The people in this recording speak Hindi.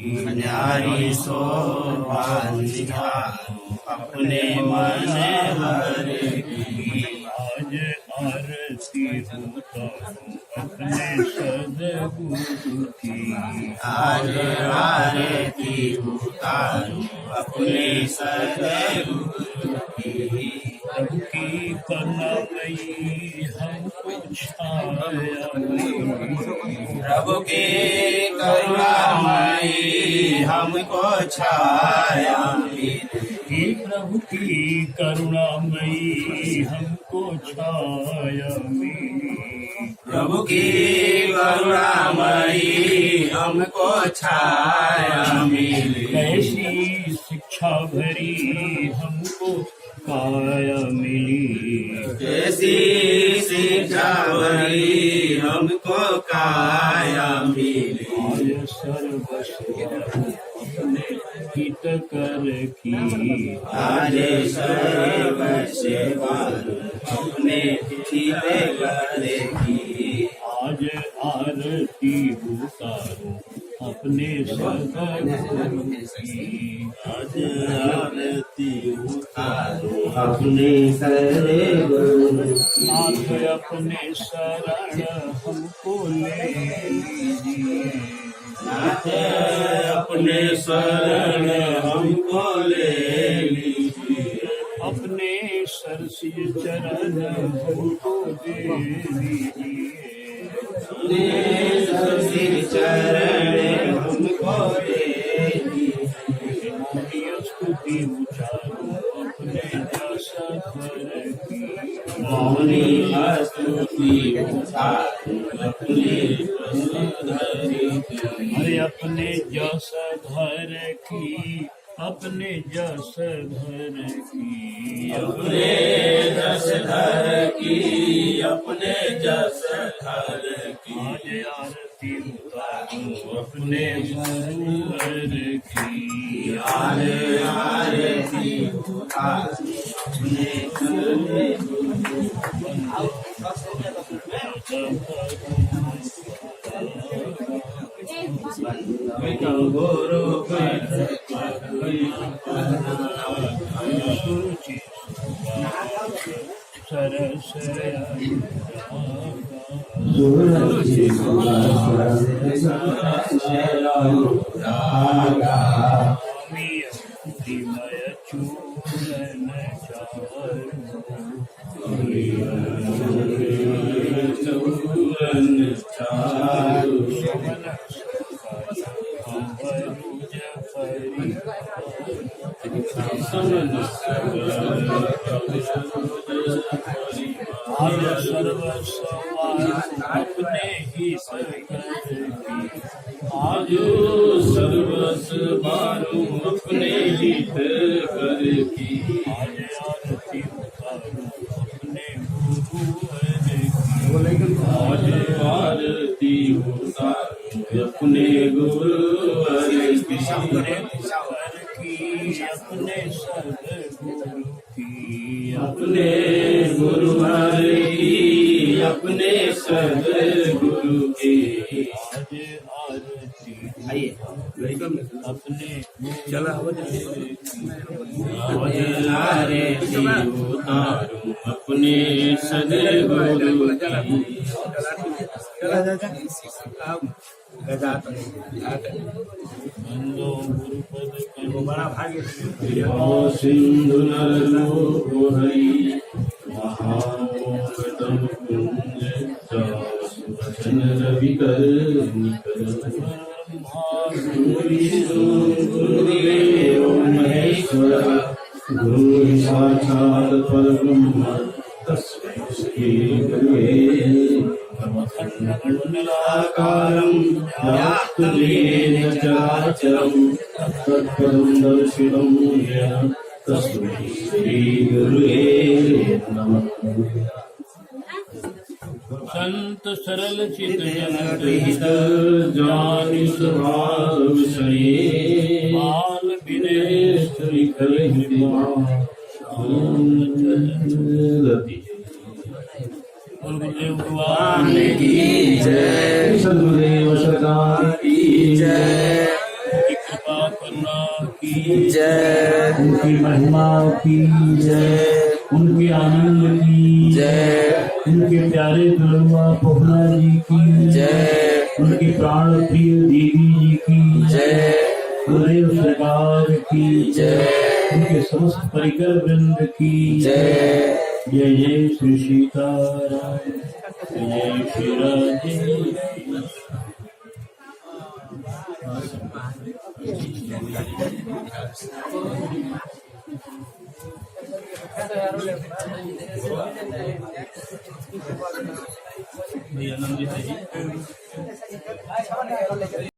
न्यारी सोपान निहारो अपने मन हरे की। आज आरती उतारो अपने सदगुरु की। आज आरती उतारो अपने सदगुरु की। प्रभु की करुणामयी हमको छाया मिली। प्रभु की करुणामयी हमको छाया मिली। प्रभु की करुणामयी हमको छाया मिली। प्रभु की करुणामयी हमको छाया मिली। कैसी शिक्षा भरी हमको काया मिली। कैसी शिक्षा भरी हमको काया मिली। आज सर्वस्व अपने हित कर की। आज सर्वस्व अपने हित कर की। आज आरती उतारो अपने सदगुरु की। आज आरती उतारो अपने सदगुरु की। नाथ अपने शरण हमको ले लीजिए। नाथ अपने शरण हमको ले लीजिए। अपने सरसिज चरण हमको दे दीजिए। अपने सरसिज चरण हमको दे दीजिए। मौनी स्तुति उचारो अपने जस धर की। मौनी स्तुति उचारो अपने जस धर की। अरे अपने जस धर की। अपने जस धर की। अपने जस धर की। अपने जस धर की। आज आरती उतारो अपने गुरुवर की। आज आरती उतारो अपने गुरु अपने ही आज सर्वस्व मारू अपने हित कर की। आज आरती उतारो अपने गुरुवर की। आज आरती उतारो अपने गुरुवर की। अपने सदगुरु की। अपने गुरुवर की। अपने सदगुरु की। आज आरती आइए अपने चला आज आरती उतारो अपने सदगुरु की। बंदो गुरुपद सिंधु नरलोक हरि महामोहतम कुंज वचन रवि कर गुरुदेव महेश्वर गुरु साक्षात् परब्रह्म तस्मै श्री गुरुवे मंडलाकारं व्याप्तदेन चराचरं तत्पदं दर्शितं येन तस्मै श्री गुरुवे नमः। संत सरल चित हित जानि स्वभाव विषये बाल विनय स्तुति करे गुरुदेव भगवान की जय। सद्गुरुदेव सरकार की जय। करुणा की जय, उनकी महिमा की जय, उनके आनंद की जय, उनके प्यारे दुल्हा पोहना जी की जय, उनके प्राण प्रिय देवी जी की जय, गुरुदेव सरकार की जय, उनके समस्त परिकर वृंद की जय। जय जय श्री सीताराम जय श्री राधे। भैया नंदी है जी।